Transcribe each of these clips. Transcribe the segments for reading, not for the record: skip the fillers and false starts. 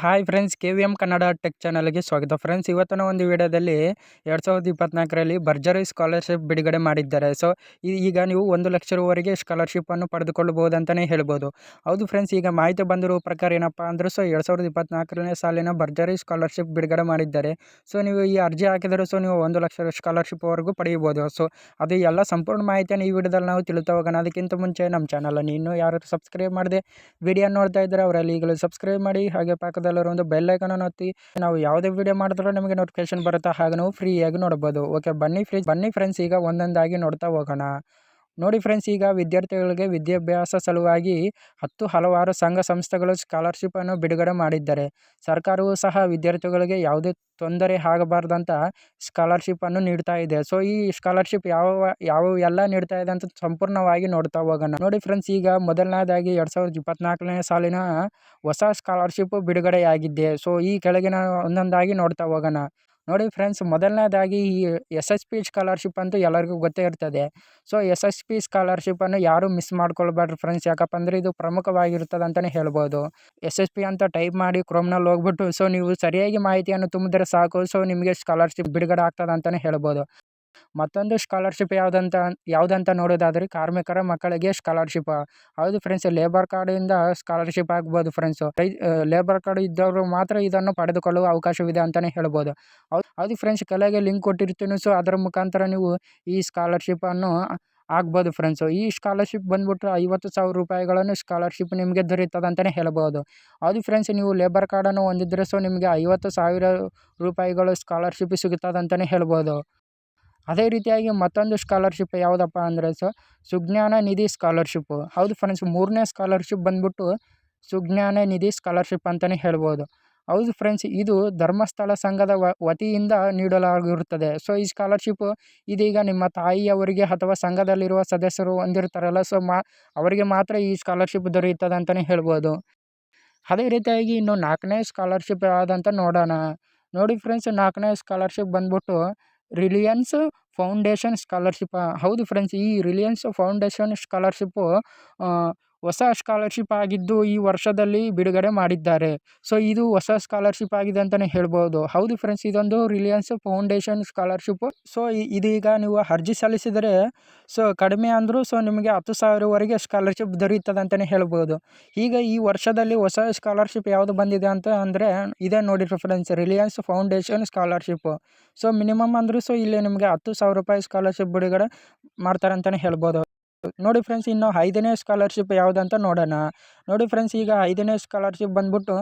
Hi friends, KVM Kannada tech ಚಾನಲ್ಗೆ ಸ್ವಾಗತ. Friends, ಇವತ್ತಿನ ಒಂದು ವಿಡಿಯೋದಲ್ಲಿ 2024ರಲ್ಲಿ ಭರ್ಜರಿ ಸ್ಕಾಲರ್ಶಿಪ್ ಬಿಡುಗಡೆ ಮಾಡಿದ್ದಾರೆ. ಸೊ ಈಗ ನೀವು 1,00,000 ರೂವರೆಗೆ ಸ್ಕಾಲರ್ಶಿಪ್ಪನ್ನು ಪಡೆದುಕೊಳ್ಳಬಹುದು ಅಂತಲೇ ಹೇಳ್ಬೋದು. ಹೌದು ಫ್ರೆಂಡ್ಸ್, ಈಗ ಮಾಹಿತಿ ಬಂದಿರುವ ಪ್ರಕಾರ ಏನಪ್ಪ ಅಂದರೆ 2024ನೇ ಸಾಲಿನ ಭರ್ಜರಿ ಸ್ಕಾಲರ್ಶಿಪ್ ಬಿಡುಗಡೆ ಮಾಡಿದ್ದಾರೆ. ಸೊ ನೀವು ಈ ಅರ್ಜಿ ಹಾಕಿದರೆ ನೀವು 1,00,000 ಸ್ಕಾಲರ್ಶಿಪ್ವರೆಗೂ ಪಡೆಯಬಹುದು. ಸೊ ಅದು ಎಲ್ಲ ಸಂಪೂರ್ಣ ಮಾಹಿತಿಯನ್ನು ಈ ವಿಡಿಯೋದಲ್ಲಿ ನಾವು ತಿಳಿತಾ ಹೋಗೋಣ. ಅದಕ್ಕಿಂತ ಮುಂಚೆ ನಮ್ಮ ಚಾನಲನ್ನು ಇನ್ನೂ ಯಾರು ಸಬ್ಸ್ಕ್ರೈಬ್ ಮಾಡದೆ ವಿಡಿಯೋ ನೋಡ್ತಾ ಇದ್ದಾರೆ ಅವರಲ್ಲಿ ಈಗಲೂ ಸಬ್ಸ್ಕ್ರೈಬ್ ಮಾಡಿ, ಹಾಗೆ ಪಕ್ಕದಲ್ಲಿರೋ ಒಂದು ಬೆಲ್ ಐಕಾನ್ ಒತ್ತಿ. ನಾವು ಯಾವುದೇ ವಿಡಿಯೋ ಮಾಡಿದ್ರೂ ನಿಮಗೆ ನೋಟಿಫಿಕೇಶನ್ ಬರುತ್ತೆ, ಹಾಗೆ ನಾವು ಫ್ರೀಯಾಗಿ ನೋಡಬಹುದು. ಓಕೆ, ಬನ್ನಿ ಫ್ರೆಂಡ್ಸ್, ಈಗ ಒಂದೊಂದಾಗಿ ನೋಡ್ತಾ ಹೋಗೋಣ. ನೋಡಿ ಫ್ರೆಂಡ್ಸ್, ಈಗ ವಿದ್ಯಾರ್ಥಿಗಳಿಗೆ ವಿದ್ಯಾಭ್ಯಾಸ ಸಲುವಾಗಿ ಹಲವಾರು ಸಂಘ ಸಂಸ್ಥೆಗಳು ಸ್ಕಾಲರ್ಶಿಪ್ಪನ್ನು ಬಿಡುಗಡೆ ಮಾಡಿದ್ದಾರೆ. ಸರ್ಕಾರವೂ ಸಹ ವಿದ್ಯಾರ್ಥಿಗಳಿಗೆ ಯಾವುದೇ ತೊಂದರೆ ಆಗಬಾರ್ದಂತ ಸ್ಕಾಲರ್ಶಿಪ್ಪನ್ನು ನೀಡ್ತಾ ಇದೆ. ಸೊ ಈ ಸ್ಕಾಲರ್ಶಿಪ್ ಯಾವ ಎಲ್ಲ ನೀಡ್ತಾ ಇದೆ ಅಂತ ಸಂಪೂರ್ಣವಾಗಿ ನೋಡ್ತಾ ಹೋಗೋಣ. ನೋಡಿ ಫ್ರೆಂಡ್ಸ್, ಈಗ ಮೊದಲನೇದಾಗಿ 2024ನೇ ಸಾಲಿನ ಹೊಸ ಸ್ಕಾಲರ್ಶಿಪ್ ಬಿಡುಗಡೆಯಾಗಿದೆ. ಸೊ ಈ ಕೆಳಗಿನ ಒಂದೊಂದಾಗಿ ನೋಡ್ತಾ ಹೋಗೋಣ. ನೋಡಿ ಫ್ರೆಂಡ್ಸ್, ಮೊದಲನೇದಾಗಿ ಈ SSP ಸ್ಕಾಲರ್ಶಿಪ್ ಅಂತೂ ಎಲ್ಲರಿಗೂ ಗೊತ್ತೇ ಇರ್ತದೆ. ಸೊ SSP ಸ್ಕಾಲರ್ಶಿಪ್ಪನ್ನು ಯಾರೂ ಮಿಸ್ ಮಾಡ್ಕೊಳ್ಬೇಡ್ರಿ ಫ್ರೆಂಡ್ಸ್, ಯಾಕಪ್ಪ ಅಂದರೆ ಇದು ಪ್ರಮುಖವಾಗಿರ್ತದೆ ಅಂತಲೇ ಹೇಳ್ಬೋದು. SSP ಅಂತ ಟೈಪ್ ಮಾಡಿ ಕ್ರೋಮ್ನಲ್ಲಿ ಹೋಗ್ಬಿಟ್ಟು ಸೊ ನೀವು ಸರಿಯಾಗಿ ಮಾಹಿತಿಯನ್ನು ತುಂಬಿದ್ರೆ ಸಾಕು. ಸೊ ನಿಮಗೆ ಸ್ಕಾಲರ್ಶಿಪ್ ಬಿಡುಗಡೆ ಆಗ್ತದೆ ಅಂತಲೇ ಹೇಳ್ಬೋದು. ಮತ್ತೊಂದು ಸ್ಕಾಲರ್ಶಿಪ್ ಯಾವುದಂತ ನೋಡೋದಾದರೆ ಕಾರ್ಮಿಕರ ಮಕ್ಕಳಿಗೆ ಸ್ಕಾಲರ್ಶಿಪ್. ಹೌದು ಫ್ರೆಂಡ್ಸ್, ಲೇಬರ್ ಕಾರ್ಡಿಂದ ಸ್ಕಾಲರ್ಶಿಪ್ ಆಗ್ಬೋದು ಫ್ರೆಂಡ್ಸು. ಲೇಬರ್ ಕಾರ್ಡ್ ಇದ್ದವರು ಮಾತ್ರ ಇದನ್ನು ಪಡೆದುಕೊಳ್ಳುವ ಅವಕಾಶವಿದೆ ಅಂತಲೇ ಹೇಳ್ಬೋದು. ಹೌದು ಫ್ರೆಂಡ್ಸ್, ಕೆಳಗೆ ಲಿಂಕ್ ಕೊಟ್ಟಿರ್ತೀನಿ. ಸೊ ಅದರ ಮುಖಾಂತರ ನೀವು ಈ ಸ್ಕಾಲರ್ಶಿಪ್ಪನ್ನು ಆಗ್ಬೋದು ಫ್ರೆಂಡ್ಸು. ಈ ಸ್ಕಾಲರ್ಶಿಪ್ ಬಂದ್ಬಿಟ್ಟು 50,000 ರೂಪಾಯಿಗಳನ್ನು ಸ್ಕಾಲರ್ಶಿಪ್ ನಿಮಗೆ ದೊರೆಯುತ್ತದೆ ಅಂತಲೇ ಹೇಳ್ಬೋದು. ಹೌದು ಫ್ರೆಂಡ್ಸ್, ನೀವು ಲೇಬರ್ ಕಾರ್ಡನ್ನು ಹೊಂದಿದ್ರೆ ಸೊ ನಿಮಗೆ 50,000 ರೂಪಾಯಿಗಳು ಸ್ಕಾಲರ್ಶಿಪ್ ಸಿಗುತ್ತದೆ ಅಂತಲೇ ಹೇಳ್ಬೋದು. ಅದೇ ರೀತಿಯಾಗಿ ಮತ್ತೊಂದು ಸ್ಕಾಲರ್ಶಿಪ್ ಯಾವುದಪ್ಪ ಅಂದರೆ ಸುಜ್ಞಾನ ನಿಧಿ ಸ್ಕಾಲರ್ಶಿಪ್ಪು. ಹೌದು ಫ್ರೆಂಡ್ಸ್, 3ನೇ ಸ್ಕಾಲರ್ಶಿಪ್ ಬಂದ್ಬಿಟ್ಟು ಸುಜ್ಞಾನ ನಿಧಿ ಸ್ಕಾಲರ್ಶಿಪ್ ಅಂತಲೇ ಹೇಳ್ಬೋದು. ಹೌದು ಫ್ರೆಂಡ್ಸ್, ಇದು ಧರ್ಮಸ್ಥಳ ಸಂಘದ ವತಿಯಿಂದ ನೀಡಲಾಗಿರುತ್ತದೆ. ಸೊ ಈ ಸ್ಕಾಲರ್ಶಿಪ್ ಇದೀಗ ನಿಮ್ಮ ತಾಯಿಯವರಿಗೆ ಅಥವಾ ಸಂಘದಲ್ಲಿರುವ ಸದಸ್ಯರು ಹೊಂದಿರ್ತಾರಲ್ಲ, ಸೊ ಅವರಿಗೆ ಮಾತ್ರ ಈ ಸ್ಕಾಲರ್ಶಿಪ್ ದೊರೆಯುತ್ತದೆ ಅಂತಲೇ ಹೇಳ್ಬೋದು. ಅದೇ ರೀತಿಯಾಗಿ ಇನ್ನು 4ನೇ ಸ್ಕಾಲರ್ಶಿಪ್ ಯಾವುದಂತ ನೋಡೋಣ. ನೋಡಿ ಫ್ರೆಂಡ್ಸ್, 4ನೇ ಸ್ಕಾಲರ್ಶಿಪ್ ಬಂದ್ಬಿಟ್ಟು ರಿಲಿಯನ್ಸ್ ಫೌಂಡೇಶನ್ ಸ್ಕಾಲರ್ಶಿಪ್. ಹೌದು ಫ್ರೆಂಡ್ಸ್, ಈ ರಿಲಿಯನ್ಸ್ ಫೌಂಡೇಶನ್ ಸ್ಕಾಲರ್ಶಿಪ್ಪು ಹೊಸ ಸ್ಕಾಲರ್ಶಿಪ್ ಆಗಿದ್ದು ಈ ವರ್ಷದಲ್ಲಿ ಬಿಡುಗಡೆ ಮಾಡಿದ್ದಾರೆ. ಸೊ ಇದು ಹೊಸ ಸ್ಕಾಲರ್ಶಿಪ್ ಆಗಿದೆ ಅಂತಲೇ ಹೇಳ್ಬೋದು. ಹೌದು ಫ್ರೆಂಡ್ಸ್, ಇದೊಂದು ರಿಲಿಯನ್ಸ್ ಫೌಂಡೇಶನ್ ಸ್ಕಾಲರ್ಶಿಪ್ಪು. ಸೊ ಇದೀಗ ನೀವು ಅರ್ಜಿ ಸಲ್ಲಿಸಿದರೆ ಸೊ ಕಡಿಮೆ ಅಂದರೂ ಸೊ ನಿಮಗೆ 10,000ವರೆಗೆ ಸ್ಕಾಲರ್ಶಿಪ್ ದೊರೆಯುತ್ತದೆ ಅಂತಲೇ ಹೇಳ್ಬೋದು. ಈಗ ಈ ವರ್ಷದಲ್ಲಿ ಹೊಸ ಸ್ಕಾಲರ್ಶಿಪ್ ಯಾವುದು ಬಂದಿದೆ ಅಂತ ಅಂದರೆ ಇದೇ ನೋಡಿ friends, reliance foundation scholarship. So minimum ಅಂದರೂ ಸೊ ಇಲ್ಲಿ ನಿಮಗೆ 10,000 ರೂಪಾಯಿ ಸ್ಕಾಲರ್ಶಿಪ್ ಬಿಡುಗಡೆ ಮಾಡ್ತಾರೆ ಅಂತಲೇ ಹೇಳ್ಬೋದು. ನೋಡಿ ಫ್ರೆಂಡ್ಸ್, ಇನ್ನು 5ನೇ ಸ್ಕಾಲರ್ಶಿಪ್ ಯಾವುದಂತ ನೋಡೋಣ. ನೋಡಿ ಫ್ರೆಂಡ್ಸ್, ಈಗ 5ನೇ ಸ್ಕಾಲರ್ಶಿಪ್ ಬಂದ್ಬಿಟ್ಟು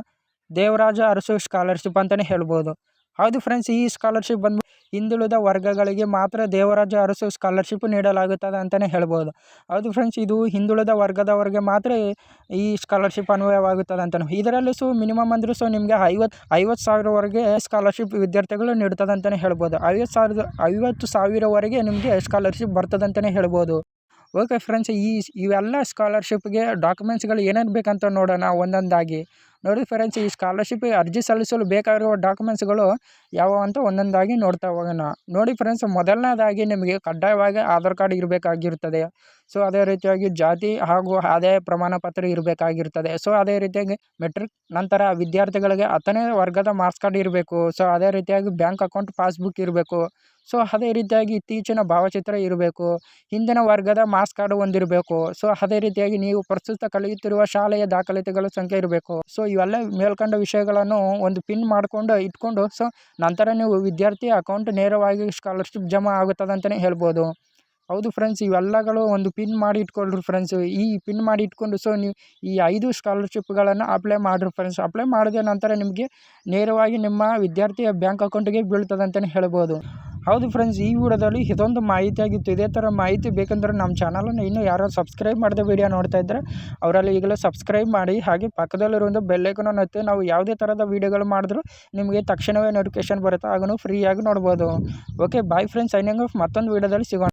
ದೇವರಾಜ ಅರಸು ಸ್ಕಾಲರ್ಶಿಪ್ ಅಂತಲೇ ಹೇಳ್ಬೋದು. ಹೌದು ಫ್ರೆಂಡ್ಸ್, ಈ ಸ್ಕಾಲರ್ಶಿಪ್ ಬಂದ್ಬಿಟ್ಟು ಹಿಂದುಳಿದ ವರ್ಗಗಳಿಗೆ ಮಾತ್ರ ದೇವರಾಜ ಅರಸು ಸ್ಕಾಲರ್ಶಿಪ್ ನೀಡಲಾಗುತ್ತದೆ ಅಂತಲೇ ಹೇಳ್ಬೋದು. ಹೌದು ಫ್ರೆಂಡ್ಸ್, ಇದು ಹಿಂದುಳಿದ ವರ್ಗದವರಿಗೆ ಮಾತ್ರ ಈ ಸ್ಕಾಲರ್ಶಿಪ್ ಅನ್ವಯವಾಗುತ್ತದೆ ಅಂತ. ಇದರಲ್ಲಿ ಮಿನಿಮಮ್ ಅಂದರೂ ನಿಮಗೆ 50,000ವರೆಗೆ ಸ್ಕಾಲರ್ಶಿಪ್ ವಿದ್ಯಾರ್ಥಿಗಳು ನೀಡ್ತದೆ ಅಂತಲೇ ಹೇಳ್ಬೋದು. 50,000ವರೆಗೆ ನಿಮಗೆ ಸ್ಕಾಲರ್ಶಿಪ್ ಬರ್ತದೆ ಅಂತಲೇ ಹೇಳ್ಬೋದು. ಓಕೆ ಫ್ರೆಂಡ್ಸ್, ಇವೆಲ್ಲ ಸ್ಕಾಲರ್ಶಿಪ್ಗೆ ಡಾಕ್ಯುಮೆಂಟ್ಸ್ಗಳು ಏನೇನು ಬೇಕಂತ ನೋಡೋಣ ಒಂದೊಂದಾಗಿ. ನೋಡಿ ಫ್ರೆಂಡ್ಸ್, ಈ ಸ್ಕಾಲರ್ಶಿಪ್ ಅರ್ಜಿ ಸಲ್ಲಿಸಲು ಬೇಕಾಗಿರುವ ಡಾಕ್ಯುಮೆಂಟ್ಸ್ಗಳು ಯಾವುವು ಅಂತ ಒಂದೊಂದಾಗಿ ನೋಡ್ತಾ ಹೋಗೋಣ. ನೋಡಿ ಫ್ರೆಂಡ್ಸ್, ಮೊದಲನೇದಾಗಿ ನಿಮಗೆ ಕಡ್ಡಾಯವಾಗಿ ಆಧಾರ್ ಕಾರ್ಡ್ ಇರಬೇಕಾಗಿರುತ್ತದೆ. ಸೊ ಅದೇ ರೀತಿಯಾಗಿ ಜಾತಿ ಹಾಗೂ ಆದಾಯ ಪ್ರಮಾಣ ಪತ್ರ ಇರಬೇಕಾಗಿರ್ತದೆ. ಸೊ ಅದೇ ರೀತಿಯಾಗಿ ಮೆಟ್ರಿಕ್ ನಂತರ ವಿದ್ಯಾರ್ಥಿಗಳಿಗೆ 10ನೇ ವರ್ಗದ ಮಾರ್ಕ್ಸ್ ಕಾರ್ಡ್ ಇರಬೇಕು. ಸೊ ಅದೇ ರೀತಿಯಾಗಿ ಬ್ಯಾಂಕ್ ಅಕೌಂಟ್ ಪಾಸ್ಬುಕ್ ಇರಬೇಕು. ಸೊ ಅದೇ ರೀತಿಯಾಗಿ ಇತ್ತೀಚಿನ ಭಾವಚಿತ್ರ ಇರಬೇಕು. ಹಿಂದಿನ ವರ್ಗದ ಮಾರ್ಕ್ಸ್ ಕಾರ್ಡ್ ಹೊಂದಿರಬೇಕು. ಸೊ ಅದೇ ರೀತಿಯಾಗಿ ನೀವು ಪ್ರಸ್ತುತ ಕಲಿಯುತ್ತಿರುವ ಶಾಲೆಯ ದಾಖಲಾತಿಗಳ ಸಂಖ್ಯೆ ಇರಬೇಕು. ಸೊ ಇವೆಲ್ಲ ಮೇಲ್ಕಂಡ ವಿಷಯಗಳನ್ನು ಒಂದು ಪಿನ್ ಮಾಡಿಕೊಂಡು ಇಟ್ಕೊಂಡು ಸೊ ನಂತರ ನೀವು ವಿದ್ಯಾರ್ಥಿ ಅಕೌಂಟ್ ನೇರವಾಗಿ ಸ್ಕಾಲರ್ಶಿಪ್ ಜಮಾ ಆಗುತ್ತದೆ ಅಂತಲೇ ಹೇಳ್ಬೋದು. ಹೌದು ಫ್ರೆಂಡ್ಸ್, ಇವೆಲ್ಲಗಳು ಒಂದು ಪಿನ್ ಮಾಡಿ ಇಟ್ಕೊಳ್ರಿ ಫ್ರೆಂಡ್ಸು. ಈ ಪಿನ್ ಮಾಡಿ ಇಟ್ಕೊಂಡು ಸೊ ನೀವು ಈ 5 ಸ್ಕಾಲರ್ಶಿಪ್ಗಳನ್ನು ಅಪ್ಲೈ ಮಾಡಿರಿ ಫ್ರೆಂಡ್ಸ್. ಅಪ್ಲೈ ಮಾಡಿದ ನಂತರ ನಿಮಗೆ ನೇರವಾಗಿ ನಿಮ್ಮ ವಿದ್ಯಾರ್ಥಿಯ ಬ್ಯಾಂಕ್ ಅಕೌಂಟಿಗೆ ಬೀಳ್ತದೆ ಅಂತಲೇ ಹೇಳ್ಬೋದು. ಹೌದು ಫ್ರೆಂಡ್ಸ್, ಈ ವಿಡಿಯೋದಲ್ಲಿ ಇದೊಂದು ಮಾಹಿತಿ ಆಗಿತ್ತು. ಇದೇ ಥರ ಮಾಹಿತಿ ಬೇಕೆಂದರೆ ನಮ್ಮ ಚಾನಲನ್ನು ಇನ್ನೂ ಯಾರು ಸಬ್ಸ್ಕ್ರೈಬ್ ಮಾಡದೆ ವಿಡಿಯೋ ನೋಡ್ತಾ ಇದ್ದರೆ ಅವರಲ್ಲಿ ಈಗಲೇ ಸಬ್ಸ್ಕ್ರೈಬ್ ಮಾಡಿ, ಹಾಗೆ ಪಕ್ಕದಲ್ಲಿರೋ ಒಂದು ಬೆಲ್ ಐಕಾನ್ ಒತ್ತಿ. ನಾವು ಯಾವುದೇ ಥರದ ವೀಡಿಯೋಗಳು ಮಾಡಿದ್ರೂ ನಿಮಗೆ ತಕ್ಷಣವೇ ನೋಟಿಫಿಕೇಶನ್ ಬರುತ್ತೆ, ಆಗೂ ಫ್ರೀಯಾಗಿ ನೋಡ್ಬೋದು. Okay, bye friends, signing off. ಮತ್ತೊಂದು ವೀಡಿಯೋದಲ್ಲಿ ಸಿಗೋಣ.